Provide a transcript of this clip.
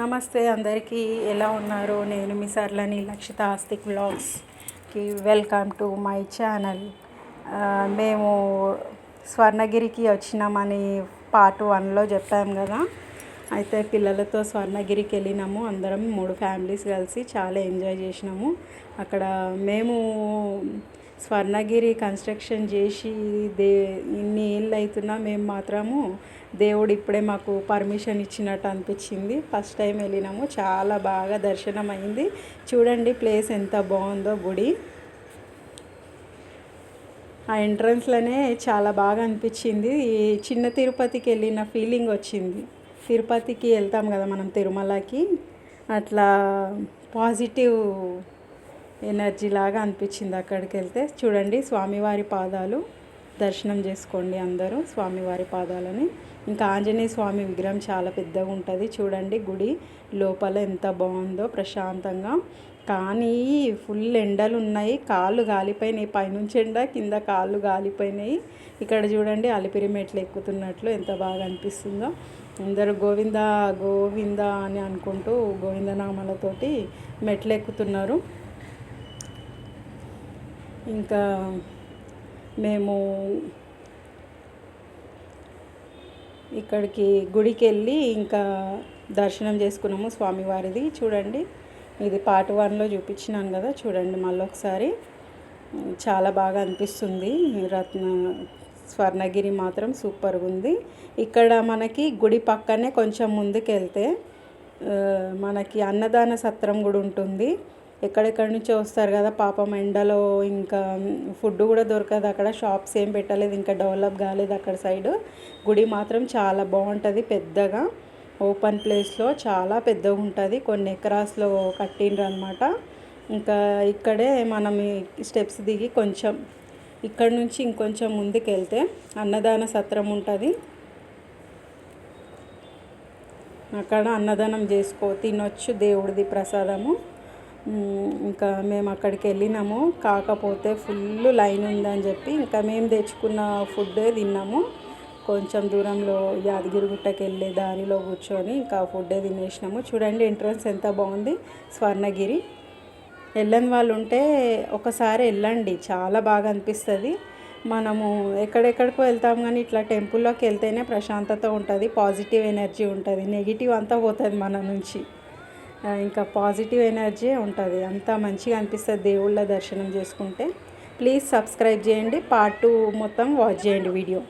నమస్తే అందరికీ, ఎలా ఉన్నారు? నేను మీ సర్లని లక్షిత Astik వ్లాగ్స్కి welcome to my channel. మేము స్వర్ణగిరికి వచ్చినామని పార్ట్ 1లో చెప్పాము కదా. అయితే పిల్లలతో స్వర్ణగిరికి వెళ్ళినాము. అందరం 3 ఫ్యామిలీస్ కలిసి చాలా ఎంజాయ్ చేసినాము. అక్కడ మేము స్వర్ణగిరి కన్స్ట్రక్షన్ చేసి ఇన్ని ఏళ్ళు అవుతున్నా మేము మాత్రము దేవుడు ఇప్పుడే మాకు పర్మిషన్ ఇచ్చినట్టు అనిపించింది. ఫస్ట్ టైం వెళ్ళినాము, చాలా బాగా దర్శనం అయింది. చూడండి ప్లేస్ ఎంత బాగుందో గుడి. ఆ ఎంట్రన్స్లోనే చాలా బాగా అనిపించింది. ఈ చిన్న తిరుపతికి వెళ్ళిన ఫీలింగ్ వచ్చింది. తిరుపతికి వెళ్తాం కదా మనం తిరుమలకి, అట్లా పాజిటివ్ ఎనర్జీ లాగా అనిపించింది అక్కడికి వెళ్తే. చూడండి స్వామివారి పాదాలు, దర్శనం చేసుకోండి అందరూ స్వామివారి పాదాలని. ఇంకా ఆంజనేయ స్వామి విగ్రహం చాలా పెద్దగా ఉంటుంది. చూడండి గుడి లోపల ఎంత బాగుందో ప్రశాంతంగా. కానీ ఫుల్ ఎండలు ఉన్నాయి, కాళ్ళు గాలిపోయినాయి. పైనుంచి ఎండ, కింద కాళ్ళు గాలిపోయినాయి. ఇక్కడ చూడండి అలిపిరి మెట్లు ఎక్కుతున్నట్లు ఎంత బాగా అనిపిస్తుందో. అందరూ గోవింద గోవింద అని అనుకుంటూ గోవిందనామాలతోటి మెట్లు ఎక్కుతున్నారు. ఇంకా మేము ఇక్కడికి గుడికి వెళ్ళి ఇంకా దర్శనం చేసుకున్నాము స్వామివారిది. చూడండి ఇది పార్ట్ 1లో చూపించినాను కదా, చూడండి మళ్ళీ ఒకసారి. చాలా బాగా అనిపిస్తుంది. స్వర్ణగిరి మాత్రం సూపర్గా ఉంది. ఇక్కడ మనకి గుడి పక్కనే కొంచెం ముందుకు వెళ్తే మనకి అన్నదాన సత్రం కూడా ఉంటుంది. ఎక్కడెక్కడి నుంచో వస్తారు కదా పాపం, ఎండలో ఇంకా ఫుడ్ కూడా దొరకదు అక్కడ. షాప్స్ ఏం పెట్టలేదు, ఇంకా డెవలప్ కాలేదు అక్కడ సైడ్. గుడి మాత్రం చాలా బాగుంటుంది, పెద్దగా ఓపెన్ ప్లేస్లో చాలా పెద్దగా ఉంటుంది. కొన్ని ఎకరాస్లో కట్టిండ్రు అనమాట. ఇంకా ఇక్కడే మనం స్టెప్స్ దిగి కొంచెం ఇక్కడ నుంచి ఇంకొంచెం ముందుకు వెళ్తే అన్నదాన సత్రం ఉంటుంది. అక్కడ అన్నదానం తినొచ్చు, దేవుడిది ప్రసాదము. ఇంకా మేము అక్కడికి వెళ్ళినాము, కాకపోతే ఫుల్ లైన్ ఉందని చెప్పి ఇంకా మేము తెచ్చుకున్న ఫుడ్డే తిన్నాము. కొంచెం దూరంలో యాదగిరిగుట్టకి వెళ్ళే దారిలో కూర్చొని ఇంకా ఫుడ్డే తినేసినాము. చూడండి ఎంట్రన్స్ ఎంత బాగుంది. స్వర్ణగిరి వెళ్ళని వాళ్ళు ఉంటే ఒకసారి వెళ్ళండి, చాలా బాగా అనిపిస్తుంది. మనము ఎక్కడెక్కడికో వెళ్తాం కానీ ఇట్లా టెంపుల్లోకి వెళ్తేనే ప్రశాంతత ఉంటుంది, పాజిటివ్ ఎనర్జీ ఉంటుంది. నెగిటివ్ అంతా పోతుంది మన నుంచి, ఇంకా పాజిటివ్ ఎనర్జీ ఉంటుంది. అంతా మంచిగా అనిపిస్తుంది దేవుళ్ళ దర్శనం చేసుకుంటే. ప్లీజ్ సబ్స్క్రైబ్ చేయండి, పార్ట్ 2 మొత్తం వాచ్ చేయండి వీడియో.